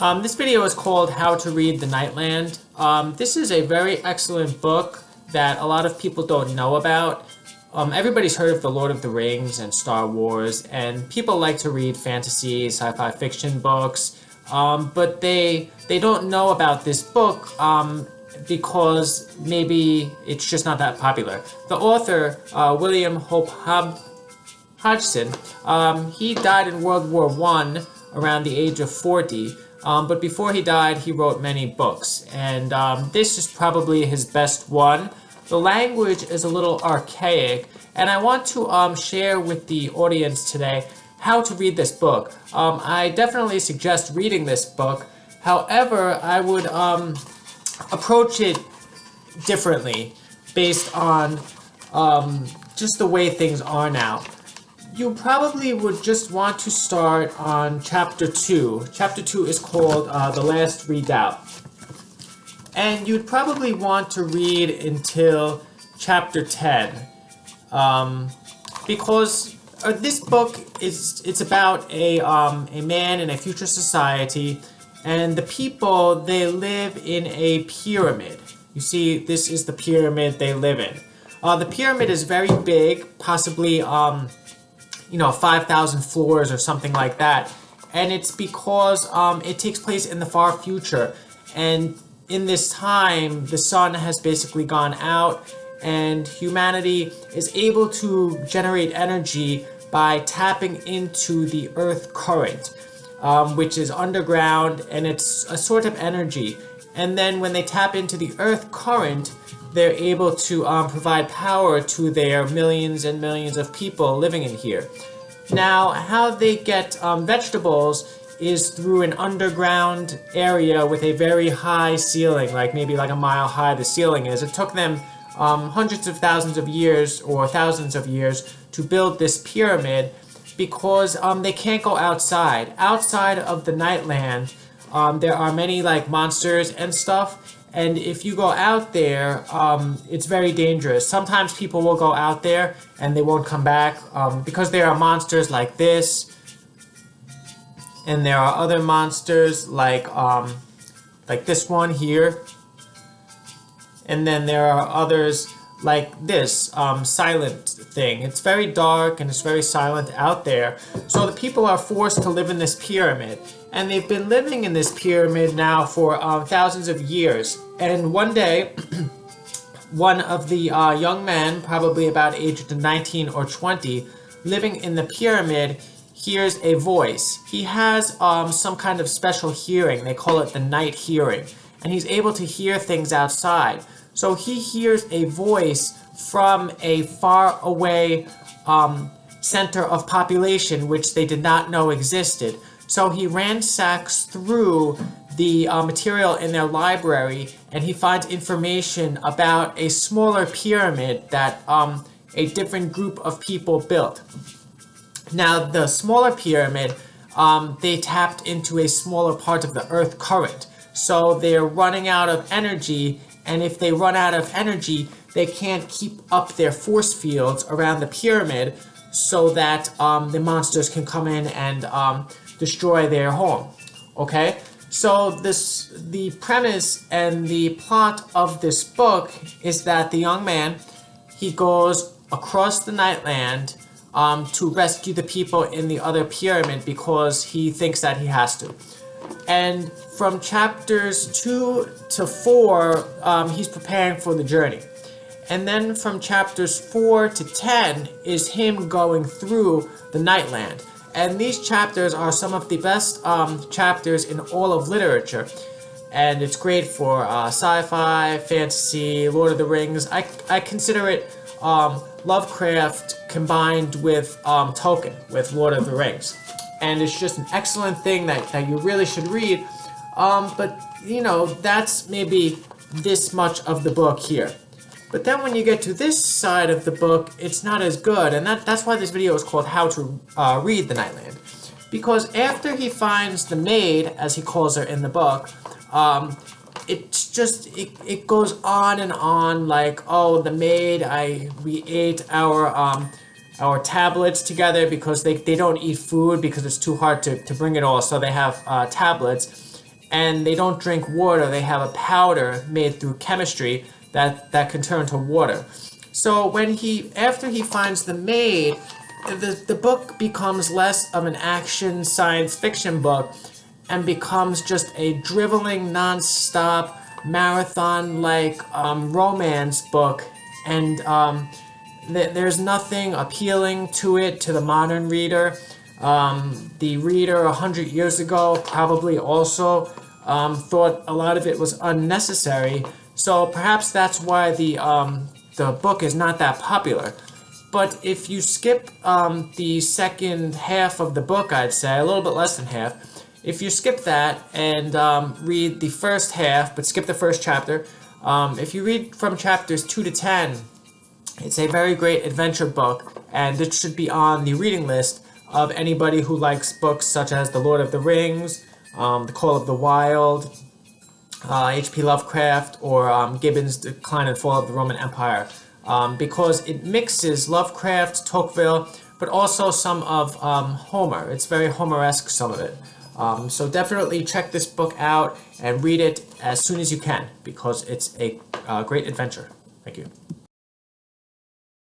This video is called How to Read the Nightland. This is a very excellent book that a lot of people don't know about. Everybody's heard of The Lord of the Rings and Star Wars, and people like to read fantasy, sci-fi fiction books, but they don't know about this book because maybe it's just not that popular. The author, William Hope Hodgson, he died in World War I around the age of 40. But before he died, he wrote many books, and this is probably his best one. The language is a little archaic, and I want to share with the audience today how to read this book. I definitely suggest reading this book. However, I would approach it differently based on just the way things are now. You probably would just want to start on Chapter 2. Chapter 2 is called The Last Redoubt. And you'd probably want to read until Chapter 10. Because this book it's about a man in a future society, and the people, they live in a pyramid. You see, this is the pyramid they live in. The pyramid is very big, possibly 5,000 floors or something like that. And it's because it takes place in the far future. And in this time, the sun has basically gone out, and humanity is able to generate energy by tapping into the earth current, which is underground, and it's a sort of energy. And then when they tap into the earth current, they're able to provide power to their millions and millions of people living in here. Now, how they get vegetables is through an underground area with a very high ceiling, maybe a mile high the ceiling is. It took them hundreds of thousands of years or thousands of years to build this pyramid because they can't go outside. Outside of the Nightland, there are many monsters and stuff. And if you go out there, it's very dangerous. Sometimes people will go out there and they won't come back because there are monsters like this. And there are other monsters like this one here. And then there are others like this silent thing. It's very dark and it's very silent out there. So the people are forced to live in this pyramid. And they've been living in this pyramid now for thousands of years. And one day, one of the young men, probably about aged 19 or 20, living in the pyramid, hears a voice. He has some kind of special hearing. They call it the night hearing. And he's able to hear things outside. So he hears a voice from a far away center of population, which they did not know existed. So he ransacks through the material in their library, and he finds information about a smaller pyramid that a different group of people built. Now, the smaller pyramid, they tapped into a smaller part of the earth current. So they're running out of energy, and if they run out of energy, they can't keep up their force fields around the pyramid so that the monsters can come in and destroy their home. Okay? So the premise and the plot of this book is that the young man, he goes across the Nightland to rescue the people in the other pyramid because he thinks that he has to. And from chapters 2 to 4, he's preparing for the journey. And then from chapters 4 to 10 is him going through the Nightland. And these chapters are some of the best chapters in all of literature. And it's great for sci-fi, fantasy, Lord of the Rings. I consider it Lovecraft combined with Tolkien, with Lord of the Rings. And it's just an excellent thing that you really should read. But, that's maybe this much of the book here. But then when you get to this side of the book, it's not as good. And that's why this video is called How to Read the Nightland. Because after he finds the maid, as he calls her in the book, it's just, it goes on and on the maid, we ate our tablets together because they don't eat food because it's too hard to bring it all. So they have tablets. and they don't drink water. They have a powder made through chemistry that can turn to water. So after he finds the maid, the book becomes less of an action science fiction book and becomes just a driveling, non-stop, marathon-like romance book. And there's nothing appealing to it to the modern reader. The reader 100 years ago probably also thought a lot of it was unnecessary. So perhaps that's why the book is not that popular. But if you skip the second half of the book, I'd say, a little bit less than half, if you skip that and read the first half, but skip the first chapter, if you read from chapters 2 to 10, it's a very great adventure book, and it should be on the reading list of anybody who likes books such as The Lord of the Rings, The Call of the Wild, H.P. Lovecraft, or Gibbon's Decline and Fall of the Roman Empire, because it mixes Lovecraft, Tocqueville, but also some of Homer. It's very Homer-esque, some of it. So definitely check this book out and read it as soon as you can, because it's a great adventure. Thank you.